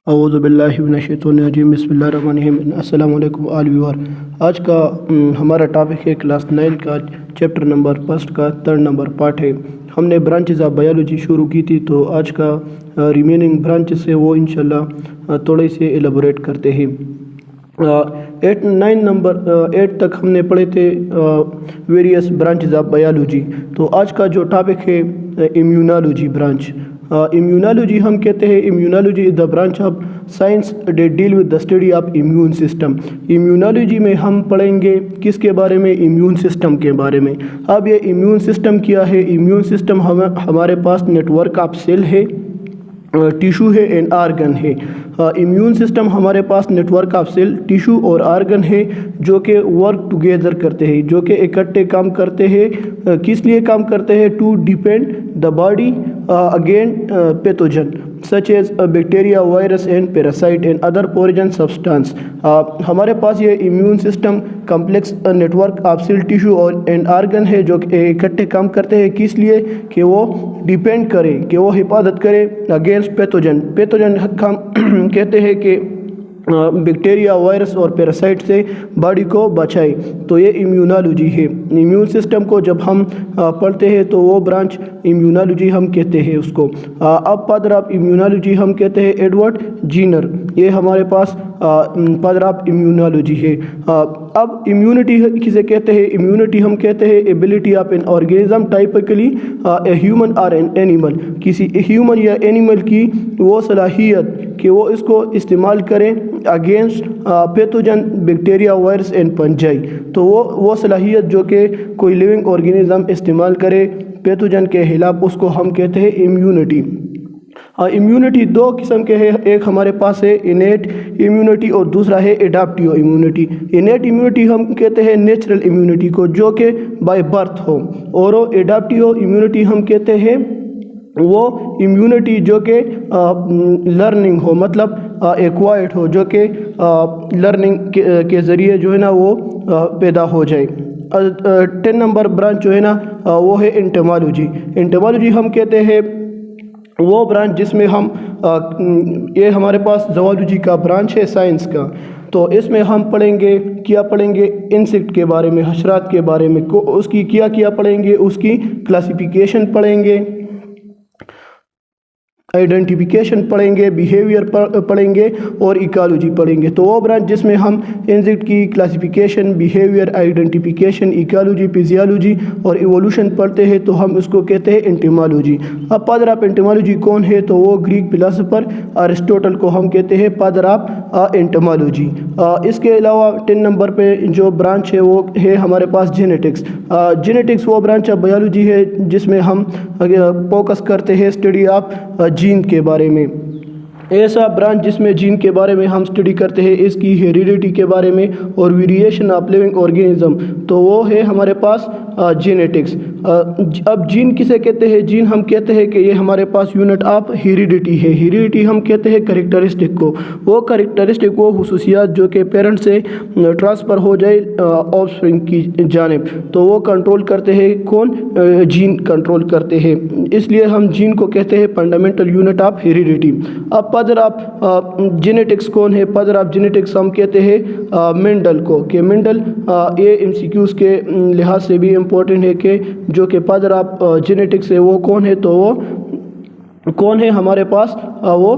اعوذ باللہ من الشیطان الرجیم بسم اللہ الرحمن الرحیم السلام علیکم آل ویور۔ آج کا ہمارا ٹاپک ہے کلاس 9 کا چیپٹر نمبر فرسٹ کا 3rd نمبر پارٹ ہے۔ ہم نے برانچز آف بایولوجی شروع کی تھی، تو آج کا ریمیننگ برانچز ہے وہ انشاءاللہ تھوڑے سے ایلیبوریٹ کرتے ہیں۔ 8 تک ہم نے پڑھے تھے ویریس برانچز آف بایولوجی۔ تو آج کا جو ٹاپک ہے امیونالوجی برانچ۔ امیونالوجی ہم کہتے ہیں immunology is the branch of science that deal with the study of immune system. Immunology میں ہم پڑھیں گے کس کے بارے میں؟ امیون سسٹم کے بارے میں۔ اب یہ امیون سسٹم کیا ہے؟ امیون سسٹم ہمارے پاس نیٹ ورک آف سیل ہے، ٹیشو ہے اینڈ آرگن ہے۔ امیون سسٹم ہمارے پاس network of cell, tissue اور آرگن ہے جو کہ ورک ٹوگیدر کرتے ہیں، جو کہ اکٹھے کام کرتے ہیں۔ کس لیے کام کرتے ہیں؟ To depend the body again pathogen such as bacteria, virus and parasite and other foreign substance۔ ہمارے پاس یہ immune system complex network of cell, tissue اور اینڈ آرگن ہے جو کہ اکٹھے کام کرتے ہیں۔ کس لیے؟ کہ وہ ڈیپینڈ کرے، کہ وہ حفاظت کرے اگینسٹ پیتھوجن۔ پیتھوجن ہم کہتے ہیں کہ بیکٹیریا، وائرس اور پیراسائٹ سے باڈی کو بچائے، تو یہ امیونالوجی ہے۔ امیون سسٹم کو جب ہم پڑھتے ہیں تو وہ برانچ امیونالوجی ہم کہتے ہیں اس کو۔ اب فادر آف امیونالوجی ہم کہتے ہیں ایڈورڈ جینر، یہ ہمارے پاس فادر آف امیونالوجی ہے۔ اب امیونٹی کسے کہتے ہیں؟ امیونٹی ہم کہتے ہیں ability of an organism typically a human or an animal, کسی ہیومن یا اینیمل کی وہ صلاحیت کہ وہ اس کو استعمال کریں against pathogen, bacteria, virus and fungi. تو وہ صلاحیت جو کہ کوئی لیونگ آرگینزم استعمال کرے پیتھوجن کے خلاف، اس کو ہم کہتے ہیں امیونٹی۔ امیونٹی دو قسم کے ہیں، ایک ہمارے پاس ہے انیٹ امیونٹی اور دوسرا ہے اڈاپٹیو امیونٹی۔ انیٹ امیونٹی ہم کہتے ہیں نیچرل امیونٹی کو جو کہ بائی برتھ ہو، اور اڈاپٹیو امیونٹی ہم کہتے ہیں وہ امیونٹی جو کہ لرننگ ہو، مطلب ایکوائرڈ ہو، جو کہ لرننگ کے ذریعے جو ہے نا وہ پیدا ہو جائے۔ 10 نمبر برانچ جو ہے نا وہ ہے انٹیمالوجی۔ انٹیمالوجی ہم کہتے ہیں وہ برانچ جس میں ہم یہ ہمارے پاس زوالوجی کا برانچ ہے سائنس کا، تو اس میں ہم پڑھیں گے کیا پڑھیں گے؟ انسیکٹ کے بارے میں، حشرات کے بارے میں، اس کی کیا پڑھیں گے؟ اس کی کلاسیفیکیشن پڑھیں گے، آئیڈینٹیفیکیشن پڑھیں گے، بیہیویئر پڑھیں گے اور ایکالوجی پڑھیں گے۔ تو وہ برانچ جس میں ہم انسیکٹ کی classification, behaviour, identification, ecology, physiology اور ایوولوشن پڑھتے ہیں تو ہم اس کو کہتے ہیں انٹیمالوجی۔ اب فادر آف انٹیمالوجی کون ہے؟ تو وہ گریک فلاسفر ارسطوٹل کو ہم کہتے ہیں فادر آف انٹیمالوجی۔ اس کے علاوہ 10 نمبر پہ جو برانچ ہے وہ ہے ہمارے پاس جینیٹکس۔ جینیٹکس وہ برانچ آف بایولوجی ہے جس میں ہم فوکس کرتے ہیں اسٹڈی آف جین کے بارے میں۔ ایسا برانچ جس میں جین کے بارے میں ہم اسٹڈی کرتے ہیں، اس کی ہیریڈیٹی کے بارے میں اور ویریشن آف لیونگ آرگینزم، تو وہ ہے ہمارے پاس جینیٹکس۔ اب جین کسے کہتے ہیں؟ جین ہم کہتے ہیں کہ یہ ہمارے پاس یونٹ آف ہیریڈیٹی ہے۔ ہیریڈیٹی ہم کہتے ہیں کریکٹرسٹک کو، وہ کریکٹرسٹک وہ خصوصیات جو کہ پیرنٹ سے ٹرانسفر ہو جائے آف اسپرنگ کی جانب، تو وہ کنٹرول کرتے ہیں کون؟ جین کنٹرول کرتے ہیں، اس لیے ہم جین کو کہتے ہیں فنڈامنٹل یونٹ آف ہیریڈیٹی۔ اب فادر آف جینیٹکس کون ہے؟ فادر آف جینیٹکس ہم کہتے ہیں مینڈل کو، کہ مینڈل یہ MCQs کے لحاظ سے بھی امپورٹنٹ ہے کہ جو کہ فادر آف جینیٹکس ہے وہ کون ہے؟ تو وہ کون ہے ہمارے پاس؟ وہ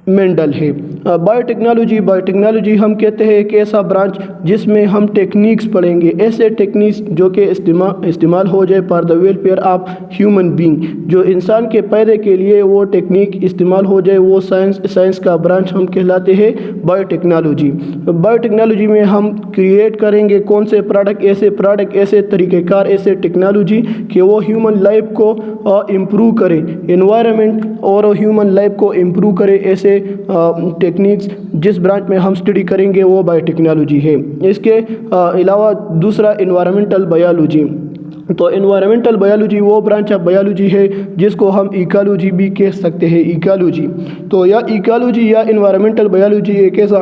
مینڈل ہے۔ بایو ٹیکنالوجی ہم کہتے ہیں کہ ایسا برانچ جس میں ہم ٹیکنیکس پڑھیں گے، ایسے ٹیکنیکس جو کہ استعمال ہو جائے for the welfare of human being, جو انسان کے فائدے کے لیے وہ ٹیکنیک استعمال ہو جائے، وہ سائنس کا برانچ ہم کہلاتے ہیں بایو ٹیکنالوجی۔ بایو ٹیکنالوجی میں ہم کریٹ کریں گے کون سے پروڈکٹ، ایسے طریقہ کار، ایسے ٹیکنالوجی کہ وہ ہیومن لائف کو امپروو کرے، انوائرمنٹ اور ہیومن لائف کو امپروو کرے۔ ایسے ٹیکنیکس جس برانچ میں ہم اسٹڈی کریں گے وہ بایو ٹیکنالوجی ہے۔ اس کے علاوہ دوسرا انوائرمنٹل بایولوجی۔ تو انوائرمنٹل بایولوجی وہ برانچ آف بایولوجی ہے جس کو ہم ایکالوجی بھی کہہ سکتے ہیں۔ ایکالوجی تو یا ایکالوجی یا انوائرمنٹل بایولوجی ایک ایسا